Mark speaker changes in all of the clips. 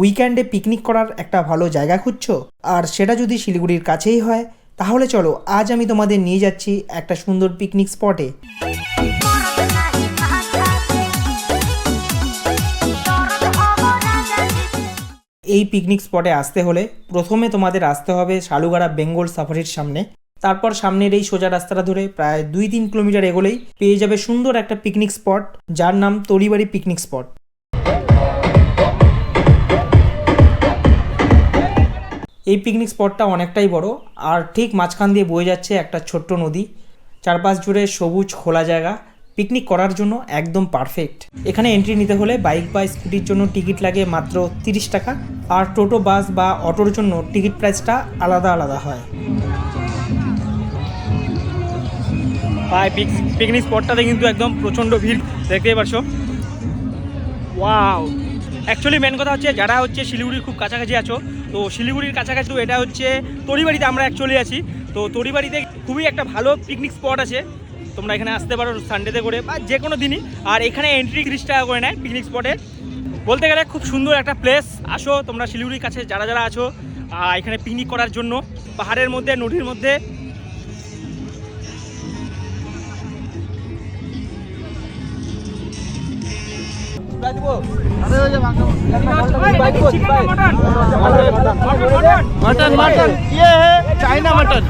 Speaker 1: উইকেন্ডে পিকনিক করার একটা ভালো জায়গা খুঁজছো, আর সেটা যদি শিলিগুড়ির কাছেই হয়, তাহলে চলো আজ আমি তোমাদের নিয়ে যাচ্ছি একটা সুন্দর পিকনিক স্পটে। এই পিকনিক স্পটে আসতে হলে প্রথমে তোমাদের আসতে হবে শালুগাড়া বেঙ্গল সাফারির সামনে। তারপর সামনের এই সোজা রাস্তাটা ধরে প্রায় 2-3 কিলোমিটার এগোলেই পেয়ে যাবে সুন্দর একটা পিকনিক স্পট, যার নাম তরিবাড়ি পিকনিক স্পট। এই পিকনিক স্পটটা অনেকটাই বড়, আর ঠিক মাঝখান দিয়ে বয়ে যাচ্ছে একটা ছোট্ট নদী। চারপাশ জুড়ে সবুজ খোলা জায়গা, পিকনিক করার জন্য একদম পারফেক্ট। এখানে এন্ট্রি নিতে হলে বাইক বা স্কুটির জন্য টিকিট লাগে মাত্র 30 টাকা, আর টোটো, বাস বা অটোর জন্য টিকিট প্রাইসটা আলাদা আলাদা হয়। পিকনিক স্পটটাতে কিন্তু একদম প্রচণ্ড ভিড়, দেখতেই পারছো। ওয়াও, অ্যাকচুয়ালি মেন কথা হচ্ছে যারা হচ্ছে শিলিগুড়ির খুব কাছাকাছি আছো, তো শিলিগুড়ির কাছাকাছি তো এটা হচ্ছে তরিবাড়িতে আমরা অ্যাকচুয়ালি আছি। তো তরিবাড়িতে খুবই একটা ভালো পিকনিক স্পট আছে, তোমরা এখানে আসতে পারো সানডেতে করে বা যে কোনো দিনই। আর এখানে এন্ট্রি 30 টাকা করে নেয় পিকনিক স্পটে। বলতে গেলে খুব সুন্দর একটা প্লেস। আসো তোমরা শিলিগুড়ির কাছে যারা যারা আছো এখানে পিকনিক করার জন্য, পাহাড়ের মধ্যে, নদীর মধ্যে।
Speaker 2: मटन मटन ये है चाइना मटन,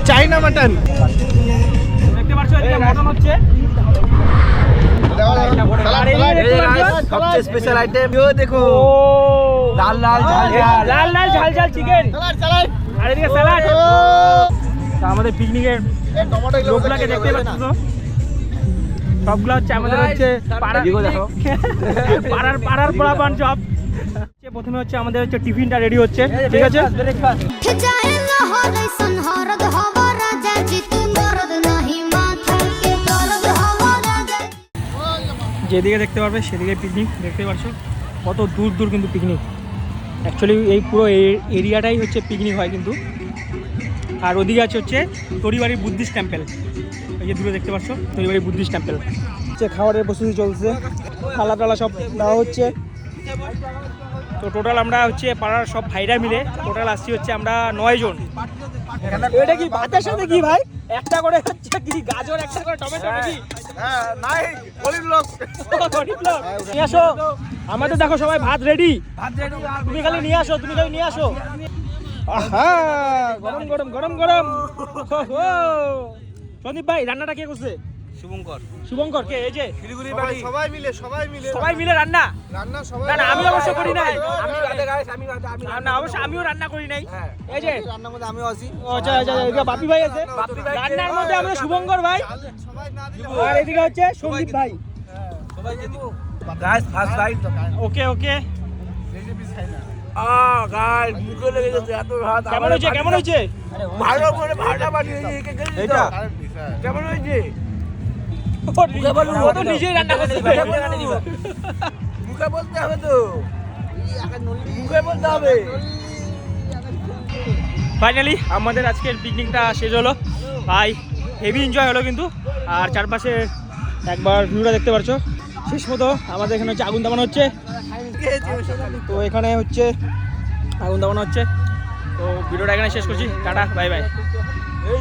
Speaker 2: चाइना मटन
Speaker 1: দেখতে পাচ্ছ এদিকে মটন হচ্ছে।
Speaker 2: सबसे स्पेशल आइटम यो देखो, लाल लाल
Speaker 1: লাল লাল ঝাল ঝাল চিকেন, আর এদিকে স্যালাড। আমাদের পিকনিকের লোকগুলাকে দেখতে পাচ্ছ তো, সবগুলো হচ্ছে আমাদের হচ্ছে পাড়ার পোলাপান সব। প্রথমে হচ্ছে আমাদের হচ্ছে টিফিনটা রেডি হচ্ছে, ঠিক আছে। যেদিকে দেখতে পারবে সেদিকে পিকনিক, দেখতে পাচ্ছ কত দূর দূর কিন্তু পিকনিক। অ্যাকচুয়ালি এই পুরো এরিয়াটাই হচ্ছে পিকনিক হয় কিন্তু। আর ওদিকে আছে হচ্ছে তরিবাড়ি বুদ্ধিস্ট টেম্পল, এই যে দূরে দেখতে পাচ্ছ তরিবাড়ি বুদ্ধিস্ট টেম্পল। হচ্ছে খাবারের প্রস্তুতি চলছে, থালা টালা সব দেওয়া হচ্ছে। তো টোটাল আমরা হচ্ছে পাড়ার সব ভাইরা মিলে টোটাল আসছি হচ্ছে আমরা 9 জন। এটা কি ভাতের সাথে কি ভাই একটা করে হচ্ছে কি গাজর, একটা করে টমেটো নাকি?
Speaker 2: হ্যাঁ নাই, গরিব লোক
Speaker 1: নিয়ে আসো। আমাদের দেখো সবাই ভাত রেডি, তুমি খালি নিয়ে আসো, তুমি খালি নিয়ে আসো। গরম গরম গরম গরম। সন্দীপ ভাই রান্নাটা কে করছে? শুভঙ্কর কে? এই যে
Speaker 2: শিলিগুড়ি বাড়ি সবাই মিলে
Speaker 1: রান্না
Speaker 2: সবাই।
Speaker 1: না আমি অবশ্য করি নাই,
Speaker 2: আমি
Speaker 1: অবশ্যই আমিও রান্না করি নাই। এই যে
Speaker 2: রান্নার মধ্যে আমিও আছি।
Speaker 1: আচ্ছা আচ্ছা, এদিকে বাপি ভাই আছে রান্নার মধ্যে, আমাদের শুভঙ্কর ভাই, আর এদিকে হচ্ছে সন্দীপ ভাই।
Speaker 2: Guys first ride.
Speaker 1: Okay okay,
Speaker 2: guys মুখে লেগে যাচ্ছে এত ভাত।
Speaker 1: কেমন হয়েছে? কেমন হয়েছে?
Speaker 2: ভালো করে ভাড়া বানিয়ে এইটা কেমন হয়েছে?
Speaker 1: ও তো নিজেই রান্না করছে।
Speaker 2: মুখে বলতে হবে তো, মুখে বলতে হবে।
Speaker 1: ফাইনালি আমাদের আজকের পিকনিকটা শেষ হলো ভাই, হেভি এনজয় হলো কিন্তু। আর চারপাশে একবার ভিউটা দেখতে পাচ্ছ। শেষ মতো আমাদের এখানে হচ্ছে আগুন দাবানো হচ্ছে, তো এখানে হচ্ছে আগুন দাবানো হচ্ছে। তো ভিডিওটা এখানে শেষ করছি, টাটা বাই বাই।